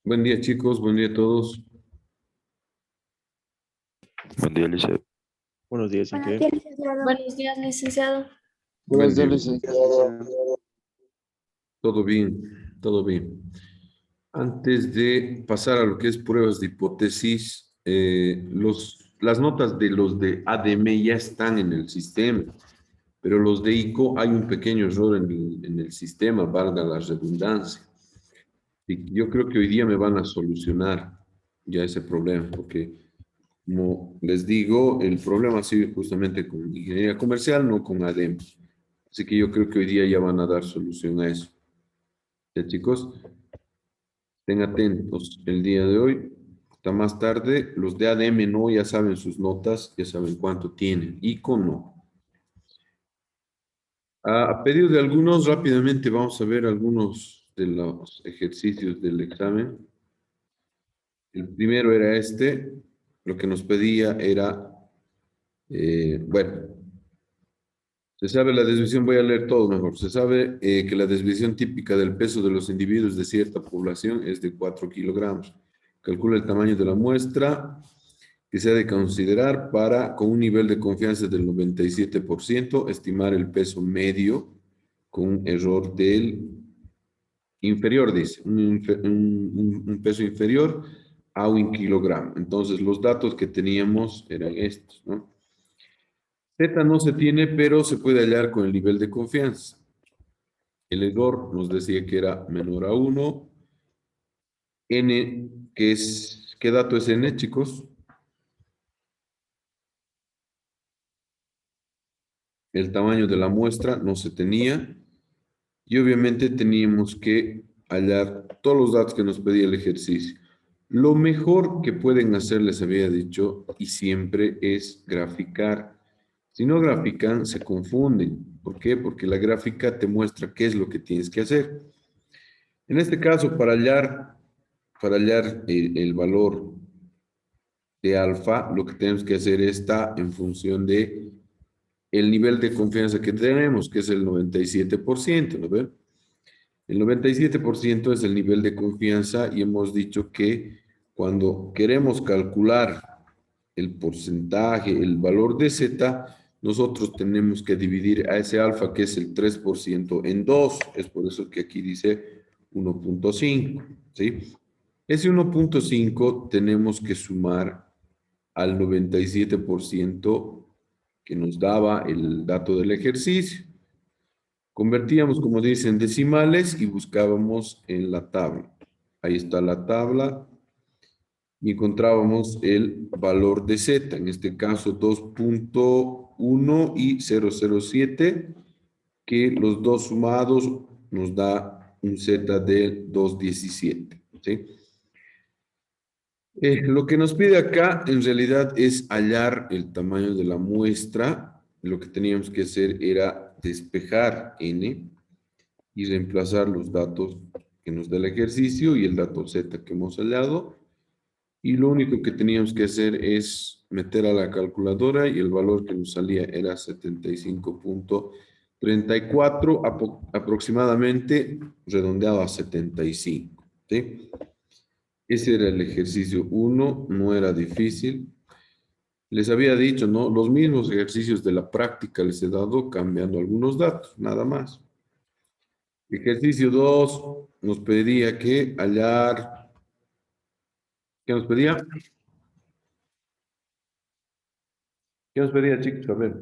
Buen día, chicos. Buen día a todos. Buen día, Lice. Buenos días, ¿en Buenos qué? días, licenciado. Buenos días, licenciado. Buen día. licenciado. Todo bien, todo bien. Antes de pasar a lo que es pruebas de hipótesis, las notas de los de ADM ya están en el sistema, pero los de ICO hay un pequeño error en el sistema, valga la redundancia. Y yo creo que hoy día me van a solucionar ya ese problema, porque como les digo, el problema ha sido justamente con ingeniería comercial, no con ADM. Así que yo creo que hoy día ya van a dar solución a eso. Ya, chicos, estén atentos el día de hoy. Hasta más tarde, los de ADM no, ya saben sus notas, ya saben cuánto tienen. ICO no. A pedido de algunos, rápidamente vamos a ver algunos de los ejercicios del examen. El primero era este. Lo que nos pedía era, bueno, se sabe la desviación, voy a leer todo mejor. Se sabe que la desviación típica del peso de los individuos de cierta población es de 4 kilogramos. Calcula el tamaño de la muestra que se ha de considerar para, con un nivel de confianza del 97%, estimar el peso medio con un error del inferior, dice, un peso inferior a 1 kilogramo. Entonces, los datos que teníamos eran estos, ¿no? Z no se tiene, pero se puede hallar con el nivel de confianza. El error nos decía que era menor a 1. N, ¿qué dato es N, chicos? El tamaño de la muestra no se tenía. Y obviamente teníamos que hallar todos los datos que nos pedía el ejercicio. Lo mejor que pueden hacer, les había dicho, y siempre es graficar. Si no grafican, se confunden. ¿Por qué? Porque la gráfica te muestra qué es lo que tienes que hacer. En este caso, para hallar el valor de alfa, lo que tenemos que hacer está en función de el nivel de confianza que tenemos, que es el 97%, ¿no ven? El 97% es el nivel de confianza y hemos dicho que cuando queremos calcular el porcentaje, el valor de Z, nosotros tenemos que dividir a ese alfa, que es el 3%, en 2. Es por eso que aquí dice 1.5, ¿sí? Ese 1.5 tenemos que sumar al 97% que nos daba el dato del ejercicio. Convertíamos, como dicen, decimales y buscábamos en la tabla. Ahí está la tabla. Y encontrábamos el valor de Z, en este caso 2.1 y 0.07, que los dos sumados nos da un Z de 2.17, ¿sí? Lo que nos pide acá en realidad es hallar el tamaño de la muestra. Lo que teníamos que hacer era despejar N y reemplazar los datos que nos da el ejercicio y el dato Z que hemos hallado. Y lo único que teníamos que hacer es meter a la calculadora y el valor que nos salía era 75.34 aproximadamente, redondeado a 75, ¿sí? Ese era el ejercicio 1, no era difícil. Les había dicho, ¿no? Los mismos ejercicios de la práctica les he dado cambiando algunos datos, nada más. Ejercicio 2 nos pedía que hallar ¿Qué nos pedía? ¿Qué nos pedía, chicos? A ver,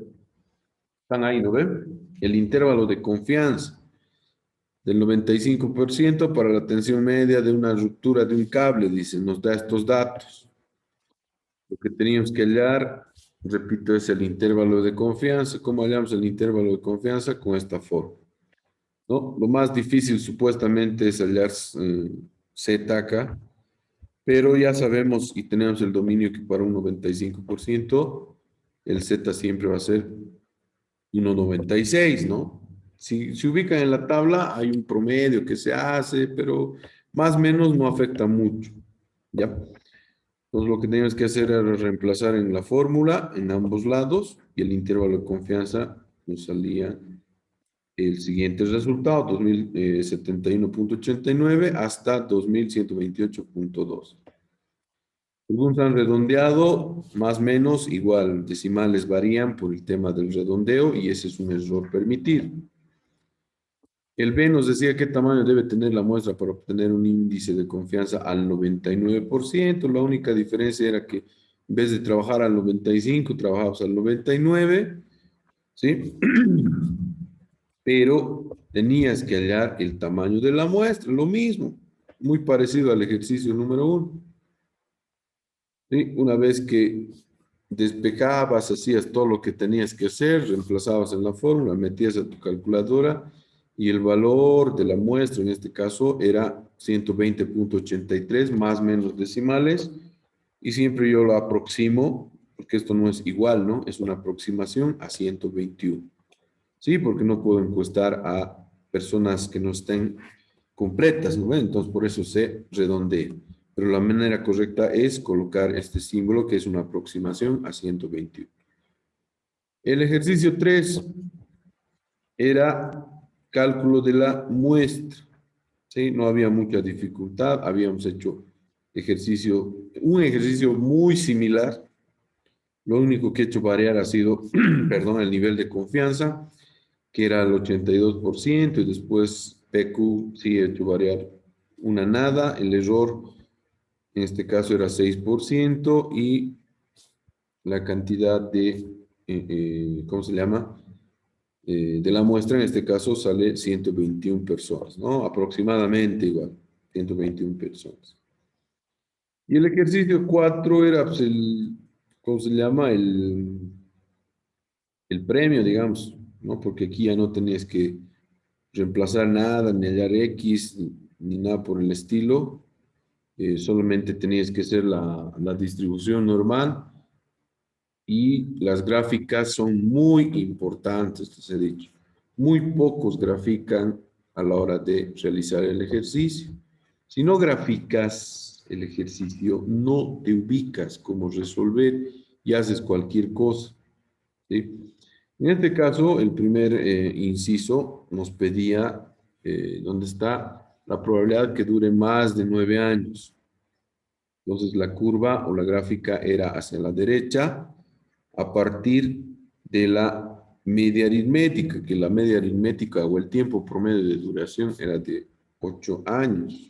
están ahí, ¿no ven? El intervalo de confianza del 95% para la tensión media de una ruptura de un cable, dice, nos da estos datos. Lo que teníamos que hallar, repito, es el intervalo de confianza. ¿Cómo hallamos el intervalo de confianza? Con esta forma, ¿no? Lo más difícil supuestamente es hallar Z acá, pero ya sabemos y tenemos el dominio que para un 95% el Z siempre va a ser 1,96, ¿no? Si se ubican en la tabla, hay un promedio que se hace, pero más o menos no afecta mucho, ¿ya? Entonces lo que teníamos que hacer era reemplazar en la fórmula, en ambos lados, y el intervalo de confianza nos salía el siguiente resultado, 2071,89 hasta 2128,2. Algunos han redondeado, más o menos, igual, decimales varían por el tema del redondeo y ese es un error permitido. El B nos decía qué tamaño debe tener la muestra para obtener un índice de confianza al 99%. La única diferencia era que en vez de trabajar al 95, trabajabas al 99, ¿sí? Pero tenías que hallar el tamaño de la muestra, lo mismo, muy parecido al ejercicio número 1. ¿Sí? Una vez que despejabas, hacías todo lo que tenías que hacer, reemplazabas en la fórmula, metías a tu calculadora y el valor de la muestra, en este caso, era 120,83 más menos decimales, y siempre yo lo aproximo, porque esto no es igual, ¿no? Es una aproximación a 121. ¿Sí? Porque no puedo encuestar a personas que no estén completas, ¿no? Entonces, por eso se redondea. Pero la manera correcta es colocar este símbolo, que es una aproximación a 121. El ejercicio 3 era cálculo de la muestra, ¿sí? No había mucha dificultad, habíamos hecho un ejercicio muy similar. Lo único que he hecho variar ha sido, perdón, el nivel de confianza, que era el 82%, y después PQ sí he hecho variar una nada, el error en este caso era 6%, y la cantidad de, ¿cómo se llama? De la muestra en este caso sale 121 personas, ¿no? Aproximadamente igual, 121 personas. Y el ejercicio 4 era pues, ¿cómo se llama? El premio, digamos, ¿no? Porque aquí ya no tenías que reemplazar nada, ni hallar X, ni nada por el estilo. Solamente tenías que hacer la distribución normal, y las gráficas son muy importantes, les he dicho. Muy pocos grafican a la hora de realizar el ejercicio. Si no graficas el ejercicio, no te ubicas cómo resolver y haces cualquier cosa, ¿sí? En este caso, el primer inciso nos pedía dónde está la probabilidad que dure más de 9 años. Entonces, la curva o la gráfica era hacia la derecha a partir de la media aritmética, que la media aritmética o el tiempo promedio de duración era de 8 años.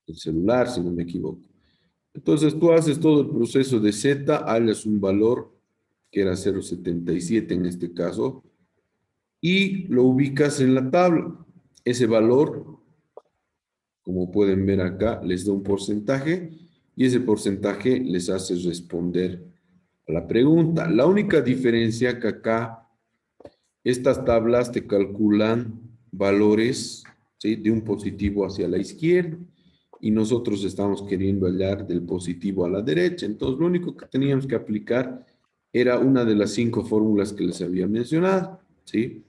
El celular, si no me equivoco. Entonces, tú haces todo el proceso de Z, hallas un valor que era 0,77 en este caso, y lo ubicas en la tabla. Ese valor, como pueden ver acá, les da un porcentaje y ese porcentaje les hace responder a la pregunta. La única diferencia que acá estas tablas te calculan valores, ¿sí? De un positivo hacia la izquierda, y nosotros estamos queriendo hallar del positivo a la derecha. Entonces, lo único que teníamos que aplicar era una de las 5 fórmulas que les había mencionado, ¿sí?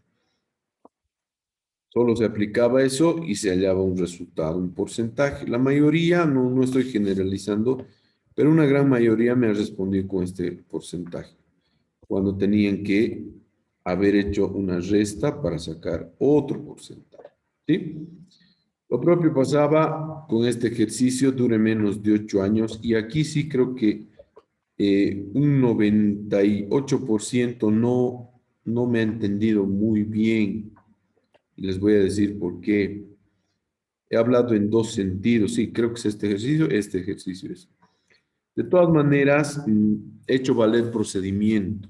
Solo se aplicaba eso y se hallaba un resultado, un porcentaje. La mayoría, no estoy generalizando, pero una gran mayoría me ha respondido con este porcentaje, cuando tenían que haber hecho una resta para sacar otro porcentaje, ¿sí? Lo propio pasaba con este ejercicio, dure menos de 8 años, y aquí sí creo que un 98% no me ha entendido muy bien, y les voy a decir por qué. He hablado en dos sentidos. Sí, creo que es este ejercicio es. De todas maneras, he hecho valer procedimiento.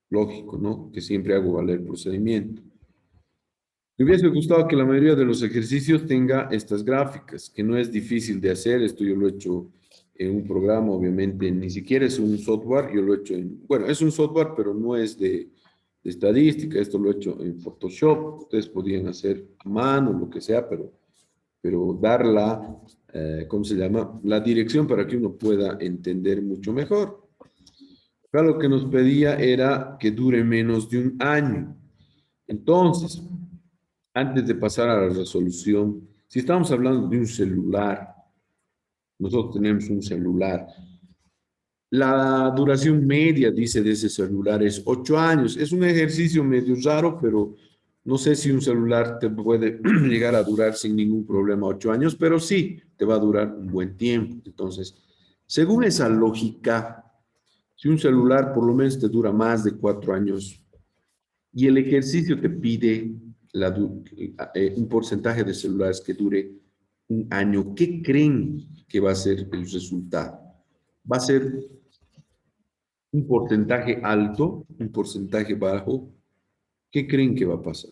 Lógico, ¿no? Que siempre hago valer procedimiento. Me hubiese gustado que la mayoría de los ejercicios tenga estas gráficas, que no es difícil de hacer. Esto yo lo he hecho en un programa, obviamente, ni siquiera es un software, yo lo he hecho en, bueno, es un software, pero no es de estadística, esto lo he hecho en Photoshop. Ustedes podían hacer a mano, lo que sea, pero dar la, ¿cómo se llama? La dirección para que uno pueda entender mucho mejor. Acá lo que nos pedía era que dure menos de un año. Entonces, antes de pasar a la resolución, si estamos hablando de un celular, nosotros tenemos un celular, la duración media, dice, de ese celular es 8 años. Es un ejercicio medio raro, pero no sé si un celular te puede llegar a durar sin ningún problema 8 años, pero sí, te va a durar un buen tiempo. Entonces, según esa lógica, si un celular por lo menos te dura más de 4 años y el ejercicio te pide un porcentaje de celulares que dure un año, ¿qué creen que va a ser el resultado? ¿Va a ser un porcentaje alto, un porcentaje bajo? ¿Qué creen que va a pasar?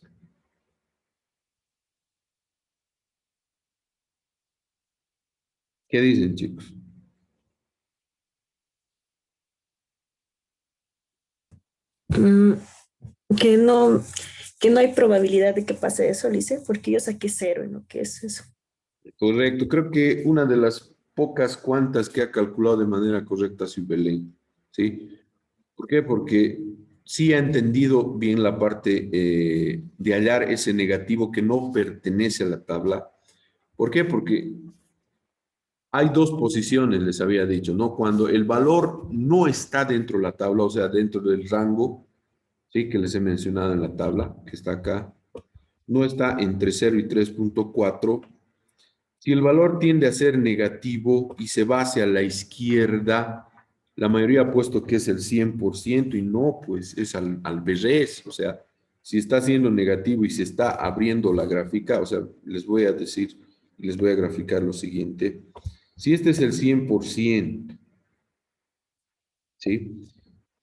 ¿Qué dicen, chicos? Mm, que no, que no hay probabilidad de que pase eso, Lice, porque yo saqué cero en lo que es eso. Correcto. Creo que una de las pocas cuantas que ha calculado de manera correcta ha sido Belén. ¿Sí? ¿Por qué? Porque sí ha entendido bien la parte de hallar ese negativo que no pertenece a la tabla. ¿Por qué? Porque hay dos posiciones, les había dicho, ¿no? Cuando el valor no está dentro de la tabla, o sea, dentro del rango, ¿sí? Que les he mencionado en la tabla, que está acá, no está entre 0 y 3.4. Si el valor tiende a ser negativo y se va hacia la izquierda, la mayoría ha puesto que es el 100% y no, pues es al revés. O sea, si está siendo negativo y se está abriendo la gráfica, o sea, les voy a decir, les voy a graficar lo siguiente. Si este es el 100%, ¿sí?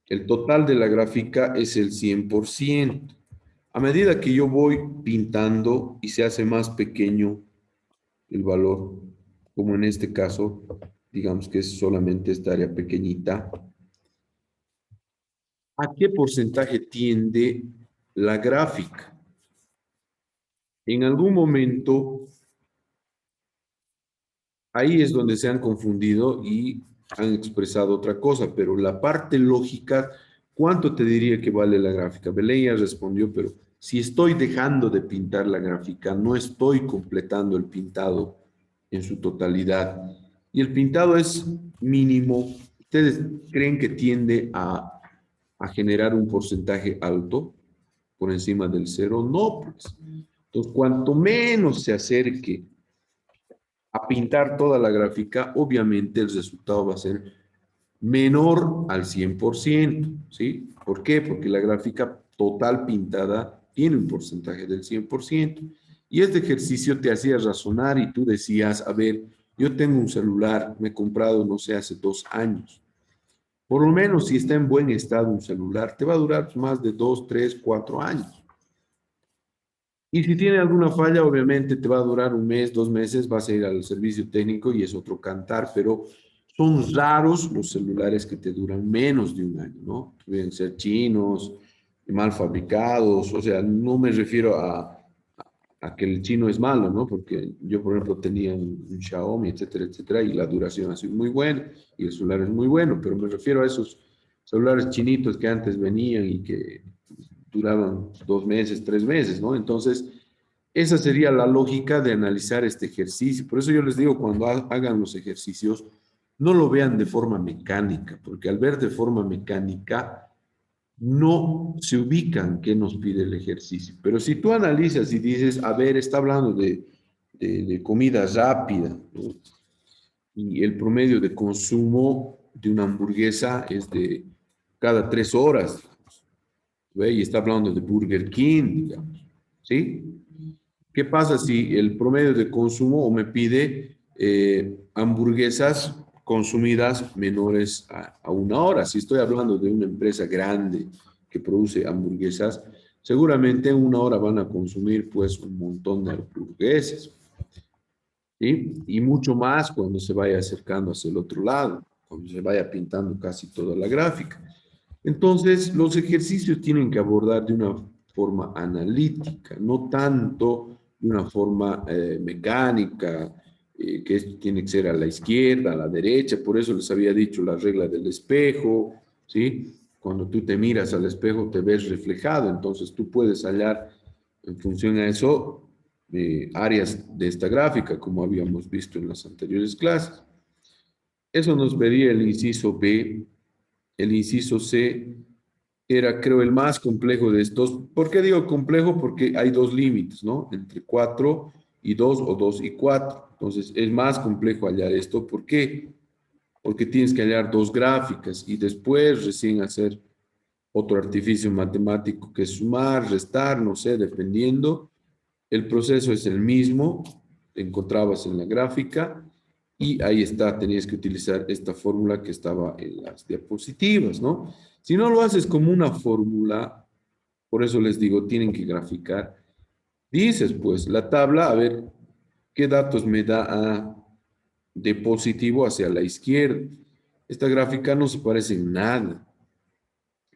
El total de la gráfica es el 100%. A medida que yo voy pintando y se hace más pequeño el valor, como en este caso, digamos que es solamente esta área pequeñita, ¿a qué porcentaje tiende la gráfica? En algún momento, ahí es donde se han confundido y han expresado otra cosa, pero la parte lógica, ¿cuánto te diría que vale la gráfica? Belén ya respondió, pero si estoy dejando de pintar la gráfica, no estoy completando el pintado en su totalidad. Y el pintado es mínimo. ¿Ustedes creen que tiende a generar un porcentaje alto por encima del cero? No, pues. Entonces, cuanto menos se acerque a pintar toda la gráfica, obviamente el resultado va a ser menor al 100%, ¿sí? ¿Por qué? Porque la gráfica total pintada tiene un porcentaje del 100%. Y este ejercicio te hacía razonar y tú decías, a ver, yo tengo un celular, me he comprado, no sé, hace 2 años. Por lo menos si está en buen estado un celular, te va a durar más de 2, 3, 4 años. Y si tiene alguna falla, obviamente te va a durar un mes, 2 meses, vas a ir al servicio técnico y es otro cantar, pero son raros los celulares que te duran menos de un año, ¿no? Pueden ser chinos, mal fabricados, o sea, no me refiero a que el chino es malo, ¿no? Porque yo, por ejemplo, tenía un Xiaomi, etcétera, etcétera, y la duración ha sido muy buena y el celular es muy bueno, pero me refiero a esos celulares chinitos que antes venían y que duraban 2 meses, 3 meses, ¿no? Entonces, esa sería la lógica de analizar este ejercicio. Por eso yo les digo, cuando hagan los ejercicios, no lo vean de forma mecánica, porque al ver de forma mecánica, no se ubican qué nos pide el ejercicio. Pero si tú analizas y dices, a ver, está hablando de comida rápida, ¿no? Y el promedio de consumo de una hamburguesa es de cada 3 horas, ¿ve? Y está hablando de Burger King, digamos, ¿sí? ¿qué pasa si el promedio de consumo o me pide hamburguesas consumidas menores a 1 hora? Si estoy hablando de una empresa grande que produce hamburguesas, seguramente en 1 hora van a consumir pues un montón de hamburguesas, ¿sí? Y mucho más cuando se vaya acercando hacia el otro lado, cuando se vaya pintando casi toda la gráfica. Entonces, los ejercicios tienen que abordar de una forma analítica, no tanto de una forma mecánica, que esto tiene que ser a la izquierda, a la derecha. Por eso les había dicho la regla del espejo, ¿sí? Cuando tú te miras al espejo te ves reflejado, entonces tú puedes hallar en función a eso áreas de esta gráfica, como habíamos visto en las anteriores clases. Eso nos pedía el inciso B. El inciso C era, creo, el más complejo de estos. ¿Por qué digo complejo? Porque hay dos límites, ¿no? Entre 4 y 2 o 2 y 4. Entonces, es más complejo hallar esto. ¿Por qué? Porque tienes que hallar dos gráficas y después recién hacer otro artificio matemático que es sumar, restar, no sé, dependiendo. El proceso es el mismo, te encontrabas en la gráfica y ahí está, tenías que utilizar esta fórmula que estaba en las diapositivas, ¿no? Si no lo haces como una fórmula, por eso les digo, tienen que graficar. Dices, pues, la tabla, a ver, ¿qué datos me da de positivo hacia la izquierda? Esta gráfica no se parece en nada,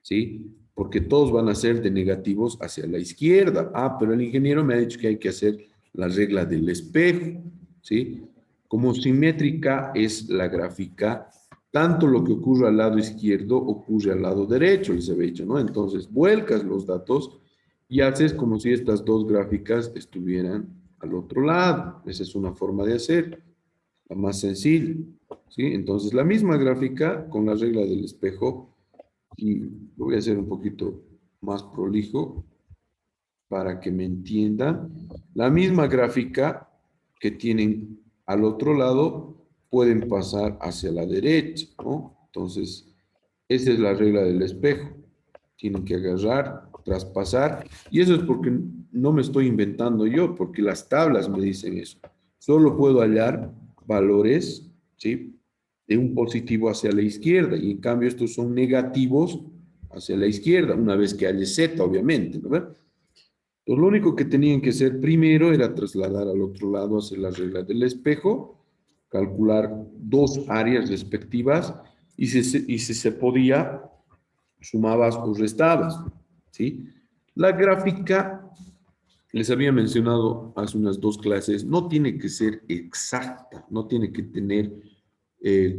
¿sí? Porque todos van a ser de negativos hacia la izquierda. Ah, pero el ingeniero me ha dicho que hay que hacer la regla del espejo, ¿sí? Como simétrica es la gráfica, tanto lo que ocurre al lado izquierdo ocurre al lado derecho, les había dicho, ¿no? Entonces, vuelcas los datos y haces como si estas dos gráficas estuvieran al otro lado. Esa es una forma de hacer, la más sencilla, ¿sí? Entonces, la misma gráfica con la regla del espejo, y lo voy a hacer un poquito más prolijo para que me entiendan. La misma gráfica que tienen al otro lado pueden pasar hacia la derecha, ¿no? Entonces, esa es la regla del espejo. Tienen que agarrar, traspasar, y eso es porque no me estoy inventando yo, porque las tablas me dicen eso. Solo puedo hallar valores, ¿sí? De un positivo hacia la izquierda, y en cambio estos son negativos hacia la izquierda, una vez que halle Z, obviamente, ¿no? Entonces, lo único que tenían que hacer primero era trasladar al otro lado, hacer la regla del espejo, calcular dos áreas respectivas, y si se podía, sumabas o restabas, ¿sí? La gráfica, les había mencionado hace unas 2 clases, no tiene que ser exacta, no tiene que tener,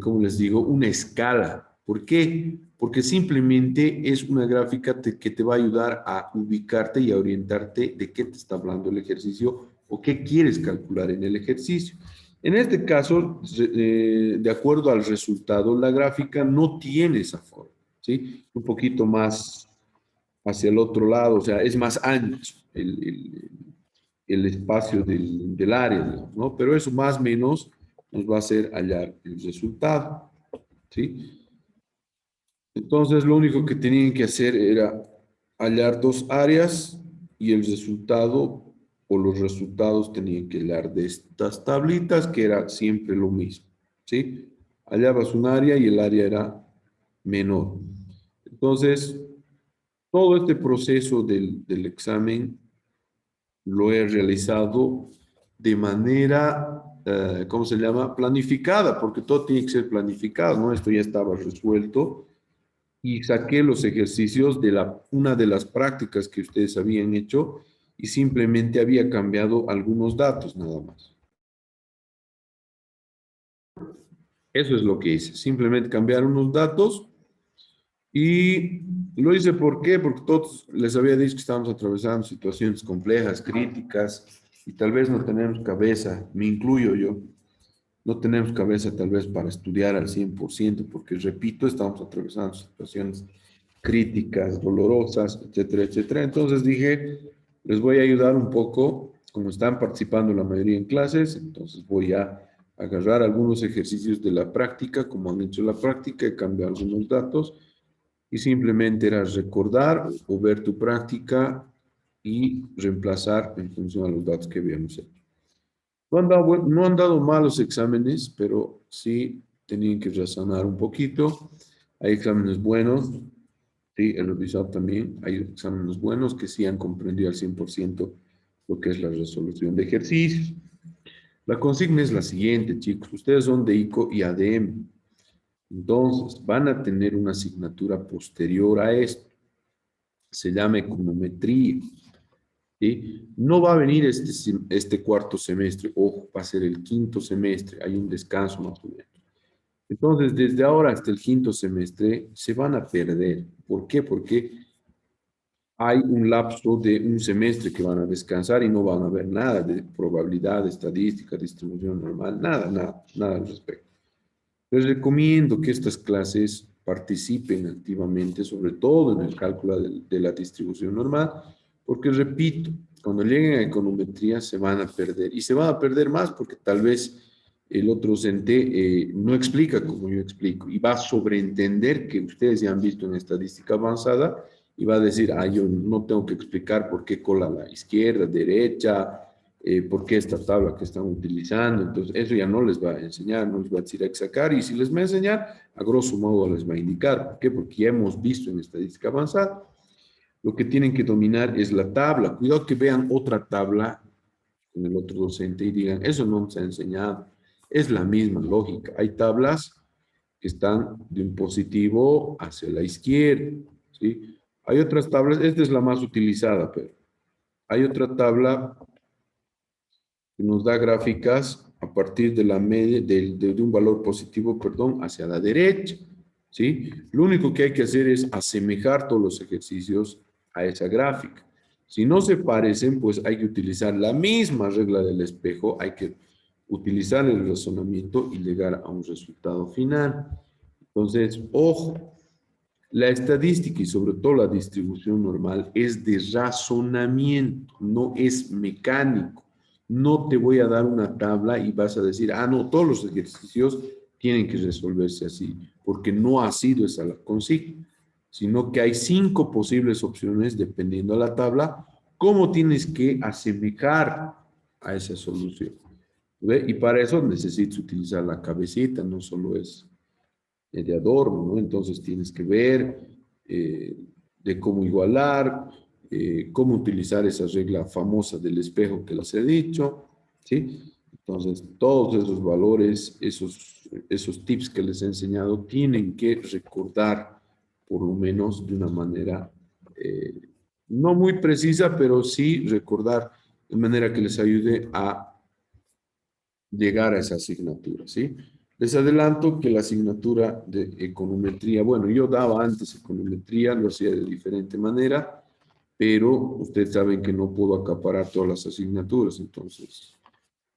como les digo, una escala. ¿Por qué? Porque simplemente es una gráfica que te va a ayudar a ubicarte y a orientarte de qué te está hablando el ejercicio o qué quieres calcular en el ejercicio. En este caso, de acuerdo al resultado, la gráfica no tiene esa forma, ¿sí? Un poquito más hacia el otro lado, o sea, es más ancho el espacio del área, digamos, ¿no? Pero eso más o menos nos va a hacer hallar el resultado, ¿sí? Entonces, lo único que tenían que hacer era hallar dos áreas y el resultado o los resultados tenían que hallar de estas tablitas, que era siempre lo mismo, ¿sí? Hallabas un área y el área era menor. Entonces, todo este proceso del examen lo he realizado de manera, ¿cómo se llama? Planificada, porque todo tiene que ser planificado, ¿no? Esto ya estaba resuelto y saqué los ejercicios de una de las prácticas que ustedes habían hecho y simplemente había cambiado algunos datos nada más. Eso es lo que hice, simplemente cambiar unos datos. Y lo hice, ¿por qué? Porque todos les había dicho que estábamos atravesando situaciones complejas, críticas, y tal vez no tenemos cabeza, me incluyo yo, no tenemos cabeza tal vez para estudiar al 100%, porque repito, estamos atravesando situaciones críticas, dolorosas, etcétera, etcétera. Entonces dije, les voy a ayudar un poco, como están participando la mayoría en clases, entonces voy a agarrar algunos ejercicios de la práctica, como han hecho la práctica, y cambiar algunos datos y simplemente era recordar o ver tu práctica y reemplazar en función a los datos que habíamos hecho. No han dado malos exámenes, pero sí tenían que razonar un poquito. Hay exámenes buenos, sí, el revisado también. Hay exámenes buenos que sí han comprendido al 100% lo que es la resolución de ejercicios. La consigna es la siguiente, chicos. Ustedes son de ICO y ADM. Entonces, van a tener una asignatura posterior a esto. Se llama econometría. ¿Sí? No va a venir este cuarto semestre, ojo, va a ser el quinto semestre, hay un descanso más o menos. Entonces, desde ahora hasta el quinto semestre se van a perder. ¿Por qué? Porque hay un lapso de un semestre que van a descansar y no van a ver nada de probabilidad, estadística, distribución normal, nada al respecto. Les recomiendo que estas clases participen activamente, sobre todo en el cálculo de la distribución normal, porque repito, cuando lleguen a econometría se van a perder y se van a perder más porque tal vez el otro docente no explica como yo explico y va a sobreentender que ustedes ya han visto en estadística avanzada y va a decir, ah, yo no tengo que explicar por qué cola a la izquierda, derecha, por qué esta tabla que están utilizando. Entonces, eso ya no les va a enseñar, no les va a decir a sacar, y si les va a enseñar, a grosso modo les va a indicar. ¿Por qué? Porque ya hemos visto en estadística avanzada, lo que tienen que dominar es la tabla. Cuidado que vean otra tabla en el otro docente y digan, eso no nos ha enseñado. Es la misma lógica. Hay tablas que están de un positivo hacia la izquierda, ¿sí? Hay otras tablas, esta es la más utilizada, pero hay otra tabla que nos da gráficas a partir de la media, de un valor positivo, perdón, hacia la derecha, ¿sí? Lo único que hay que hacer es asemejar todos los ejercicios a esa gráfica. Si no se parecen, pues hay que utilizar la misma regla del espejo, hay que utilizar el razonamiento y llegar a un resultado final. Entonces, ojo, la estadística y sobre todo la distribución normal es de razonamiento, no es mecánico. No te voy a dar una tabla y vas a decir, ah, no, todos los ejercicios tienen que resolverse así, porque no ha sido esa la consigna, sino que hay 5 posibles opciones dependiendo de la tabla, cómo tienes que asemejar a esa solución. ¿Ve? Y para eso necesitas utilizar la cabecita, no solo es de adorno, ¿no? Entonces tienes que ver de cómo igualar, cómo utilizar esa regla famosa del espejo que les he dicho, ¿sí? Entonces, todos esos valores, esos tips que les he enseñado, tienen que recordar, por lo menos de una manera eh, no muy precisa, pero sí recordar de manera que les ayude a llegar a esa asignatura, ¿sí? Les adelanto que la asignatura de econometría, bueno, yo daba antes econometría, lo hacía de diferente manera, pero ustedes saben que no puedo acaparar todas las asignaturas, entonces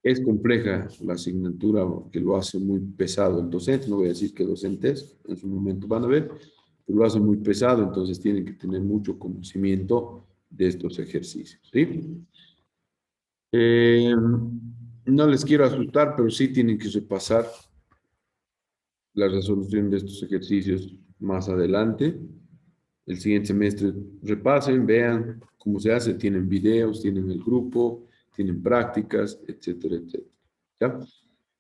es compleja la asignatura que lo hace muy pesado el docente, no voy a decir que docentes, en su momento van a ver, pero lo hace muy pesado, entonces tienen que tener mucho conocimiento de estos ejercicios, ¿sí? No les quiero asustar, pero sí tienen que repasar la resolución de estos ejercicios más adelante. El siguiente semestre repasen, vean cómo se hace, tienen videos, tienen el grupo, tienen prácticas, etcétera, etcétera. ¿Ya?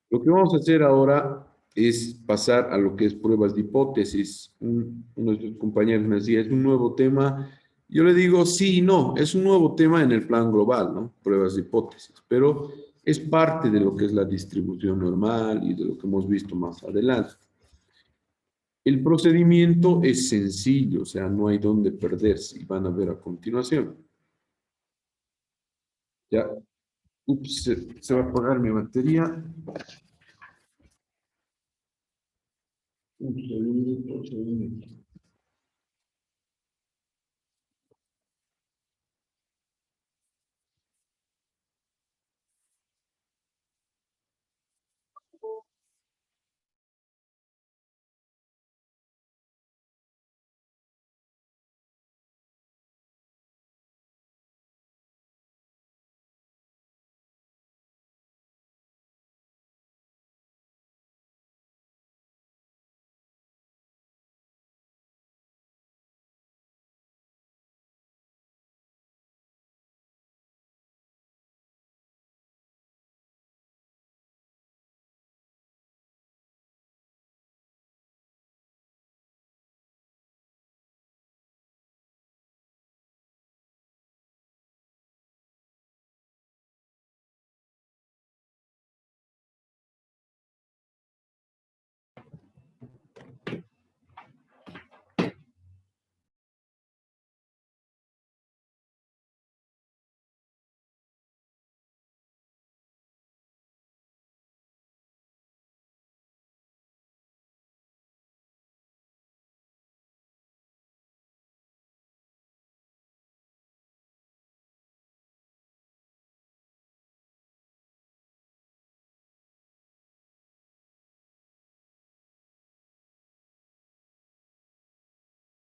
Lo que vamos a hacer ahora es pasar a lo que es pruebas de hipótesis. Uno de sus compañeros me decía, es un nuevo tema. Yo le digo, sí y no, es un nuevo tema en el plan global, ¿no? Pruebas de hipótesis, pero es parte de lo que es la distribución normal y de lo que hemos visto más adelante. El procedimiento es sencillo, o sea, no hay dónde perderse y van a ver a continuación. Ya, ups, se va a apagar mi batería. Un segundito, un segundito.